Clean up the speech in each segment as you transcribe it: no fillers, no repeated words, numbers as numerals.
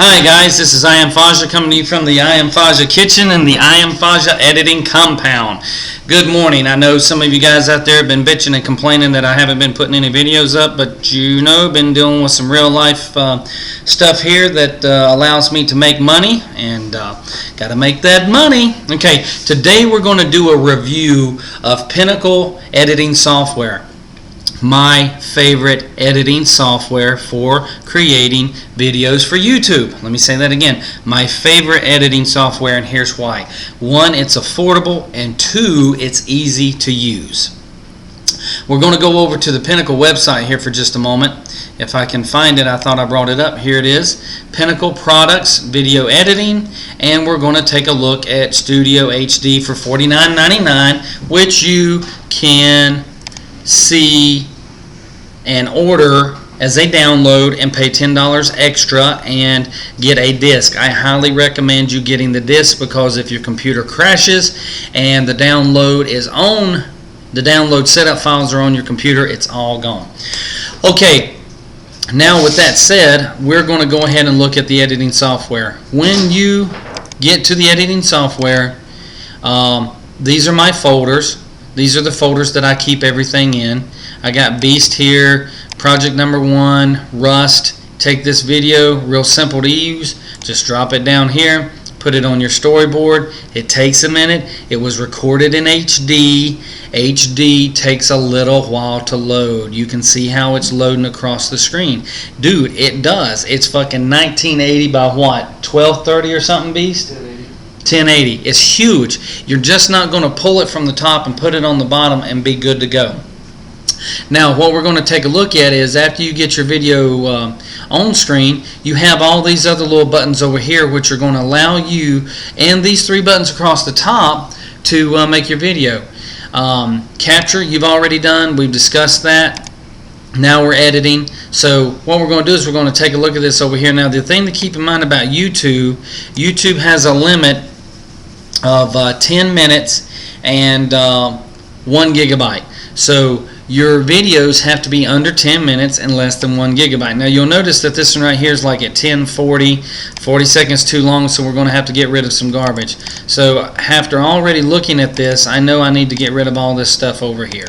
Hi guys, this is FNGFASHA coming to you from the FNGFASHA kitchen and the FNGFASHA editing compound. Good morning. I know some of you guys out there have been bitching and complaining that I haven't been putting any videos up, but you know, been dealing with some real life stuff here that allows me to make money, and gotta make that money. Okay, today we're going to do a review of Pinnacle editing software. My favorite editing software for creating videos for YouTube. Let me say that again. My favorite editing software, and here's why. One, it's affordable, and two, it's easy to use. We're going to go over to the Pinnacle website here for just a moment. If I can find it, I thought I brought it up. Here it is. Pinnacle Products Video Editing, and we're going to take a look at Studio HD for $49.99, which you can see and order as a download and pay $10 extra and get a disc. I highly recommend you getting the disc, because if your computer crashes and the download is on, the download setup files are on your computer, it's all gone. Okay, now with that said, we're going to go ahead and look at the editing software. When you get to the editing software, these are my folders. These are the folders that I keep everything in. I got Beast here, project number 1, Rust. Take this video, real simple to use. Just drop it down here, put it on your storyboard. It takes a minute. It was recorded in HD. HD takes a little while to load. You can see how it's loading across the screen. Dude, it does. It's fucking 1980 by what? 1230 or something, Beast? 1080. It's huge. You're just not going to pull it from the top and put it on the bottom and be good to go. Now what we're going to take a look at is, after you get your video on screen, you have all these other little buttons over here which are going to allow you, and these 3 buttons across the top, to make your video. Capture you've already done. We've discussed that. Now we're editing. So what we're going to do is we're going to take a look at this over here. Now the thing to keep in mind about YouTube, YouTube has a limit of 10 minutes and 1 gigabyte. So your videos have to be under 10 minutes and less than 1 gigabyte. Now you'll notice that this one right here is like at 10:40, 40 seconds too long, so we're going to have to get rid of some garbage. So after already looking at this, I know I need to get rid of all this stuff over here.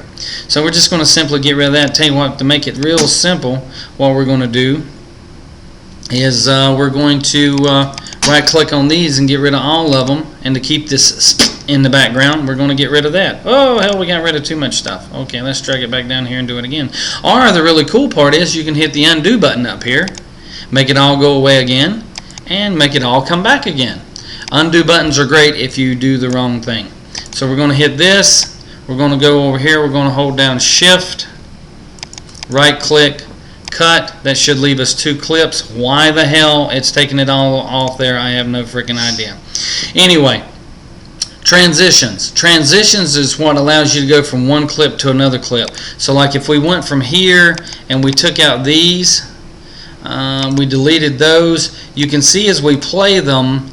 So we're just going to simply get rid of that. Tell you what, to make it real simple, what we're going to do is we're going to right click on these and get rid of all of them, and to keep this in the background, we're going to get rid of that. Oh hell, we got rid of too much stuff. Okay, let's drag it back down here and do it again. Or the really cool part is you can hit the undo button up here, make it all go away again, and make it all come back again. Undo buttons are great if you do the wrong thing. So we're going to hit this, we're going to go over here, we're going to hold down shift, right click, cut. That should leave us 2 clips. Why the hell it's taking it all off there, I have no freaking idea. Anyway, transitions. Transitions is what allows you to go from one clip to another clip. So like if we went from here and we took out these, we deleted those, you can see as we play them,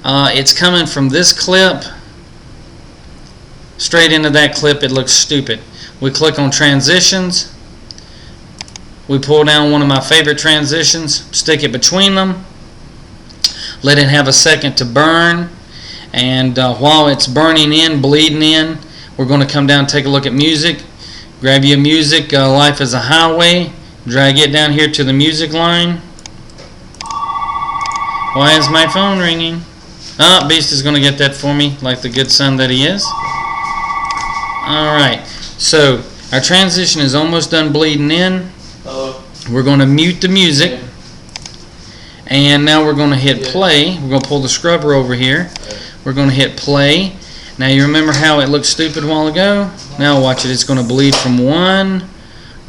it's coming from this clip straight into that clip. It looks stupid. We click on transitions. We pull down one of my favorite transitions, stick it between them, let it have a second to burn, and while it's burning in, bleeding in, we're going to come down and take a look at music. Grab your music, Life is a Highway, drag it down here to the music line. Why is my phone ringing? Oh, Beast is going to get that for me like the good son that he is. Alright, so our transition is almost done bleeding in. We're going to mute the music, and now we're going to hit play. We're going to pull the scrubber over here. We're going to hit play. Now you remember how it looked stupid a while ago? Now watch it. It's going to bleed from one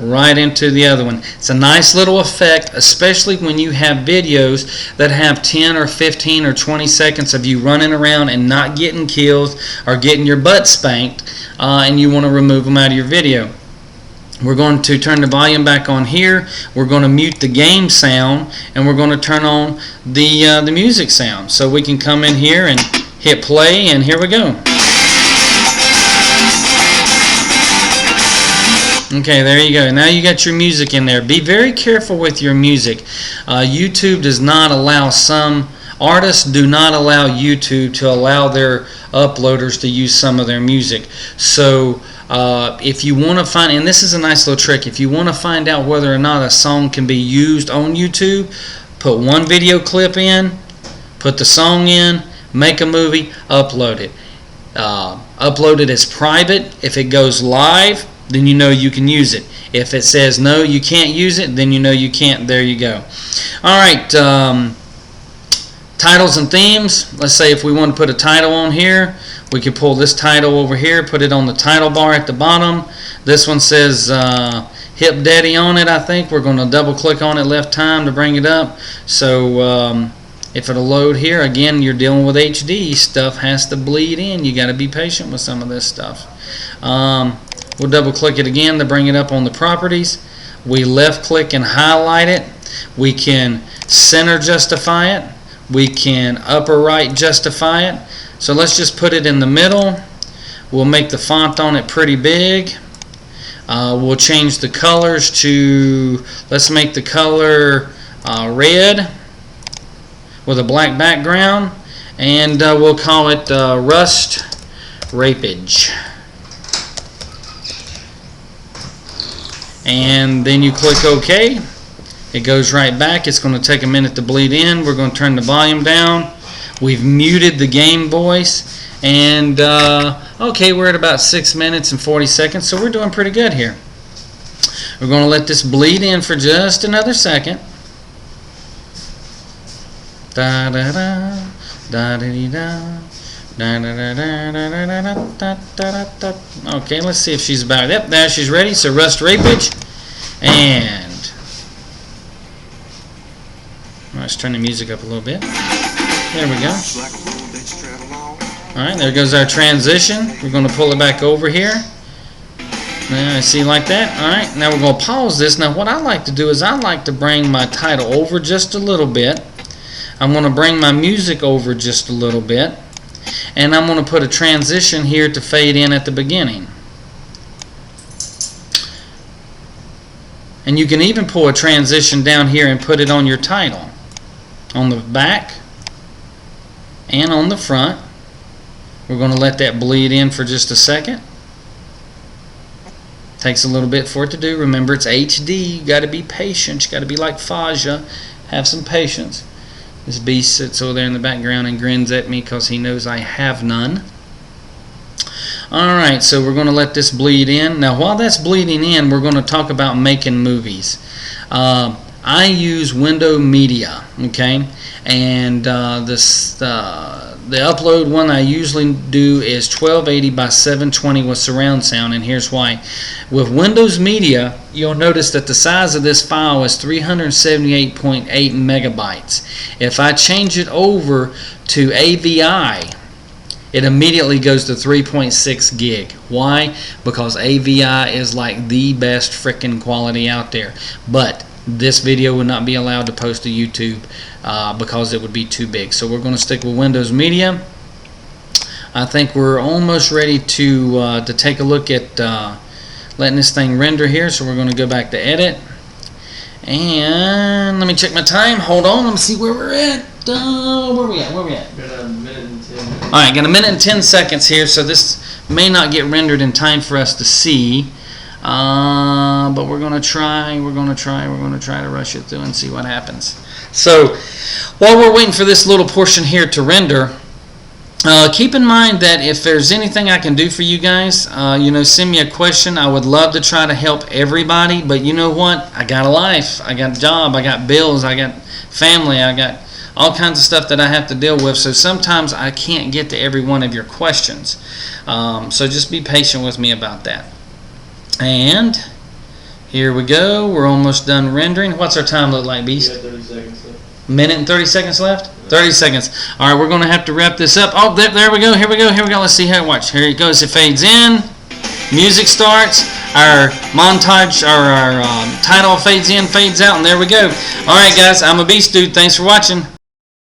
right into the other one. It's a nice little effect, especially when you have videos that have 10 or 15 or 20 seconds of you running around and not getting killed or getting your butt spanked, and you want to remove them out of your video. We're going to turn the volume back on here. We're going to mute the game sound, and we're going to turn on the music sound. So we can come in here and hit play, and here we go. Okay, there you go. Now you got your music in there. Be very careful with your music. YouTube does not allow, some artists do not allow YouTube to allow their uploaders to use some of their music. So if you want to find, and this is a nice little trick, if you want to find out whether or not a song can be used on YouTube, put one video clip in, put the song in, make a movie, upload it. Upload it as private. If it goes live, then you know you can use it. If it says no, you can't use it, then you know you can't. There you go. Alright, titles and themes. Let's say if we want to put a title on here, we could pull this title over here, put it on the title bar at the bottom. This one says Hip Daddy on it, I think. We're going to double click on it left time to bring it up. So if it'll load here, again, you're dealing with HD. Stuff has to bleed in. You got to be patient with some of this stuff. We'll double click it again to bring it up on the properties. We left click and highlight it. We can center justify it. We can upper right justify it. So let's just put it in the middle. We'll make the font on it pretty big. We'll change the colors to, let's make the color red with a black background, and we'll call it Rust Rapage. And then you click OK. It goes right back. It's going to take a minute to bleed in. We're going to turn the volume down. We've muted the game voice, and okay, we're at about 6 minutes and 40 seconds, so we're doing pretty good here. We're going to let this bleed in for just another second. Da da da da da da da da da da da. Okay, let's see if she's about. Yep, there she's ready. So Rust Rapage, and let's turn the music up a little bit. There we go. Alright, there goes our transition. We're going to pull it back over here. Now, see, like that. Alright, now we're going to pause this. Now, what I like to do is I like to bring my title over just a little bit. I'm going to bring my music over just a little bit. And I'm going to put a transition here to fade in at the beginning. And you can even pull a transition down here and put it on your title. On the back and on the front. We're going to let that bleed in for just a second. Takes a little bit for it to do. Remember, it's HD. You got to be patient. You got to be like FNGFASHA. Have some patience. This beast sits over there in the background and grins at me because he knows I have none. Alright, so we're going to let this bleed in. Now, while that's bleeding in, we're going to talk about making movies. I use Windows Media, okay? And the upload one I usually do is 1280 by 720 with surround sound, and here's why. With Windows Media, you'll notice that the size of this file is 378.8 megabytes. If I change it over to AVI, it immediately goes to 3.6 gig. Why? Because AVI is like the best frickin' quality out there. But this video would not be allowed to post to YouTube because it would be too big. So we're going to stick with Windows Media. I think we're almost ready to take a look at letting this thing render here. So we're going to go back to Edit. And let me check my time. Hold on. Let me see where we're at. Where we at? Got a minute and 10 minutes. Alright, got a minute and 10 seconds here. So this may not get rendered in time for us to see. But we're going to try to rush it through and see what happens. So while we're waiting for this little portion here to render, keep in mind that if there's anything I can do for you guys, send me a question. I would love to try to help everybody, but you know what? I got a life, I got a job, I got bills, I got family, I got all kinds of stuff that I have to deal with, so sometimes I can't get to every one of your questions. So just be patient with me about that. And here we go. We're almost done rendering. What's our time look like, Beast? 30 seconds left. Minute and 30 seconds left? 30 seconds. Alright, we're going to have to wrap this up. Oh, there we go. Here we go. Let's see how it watch. Here it goes. It fades in. Music starts. Our montage, our title fades in, fades out, and there we go. Alright, guys. I'm a Beast Dude. Thanks for watching.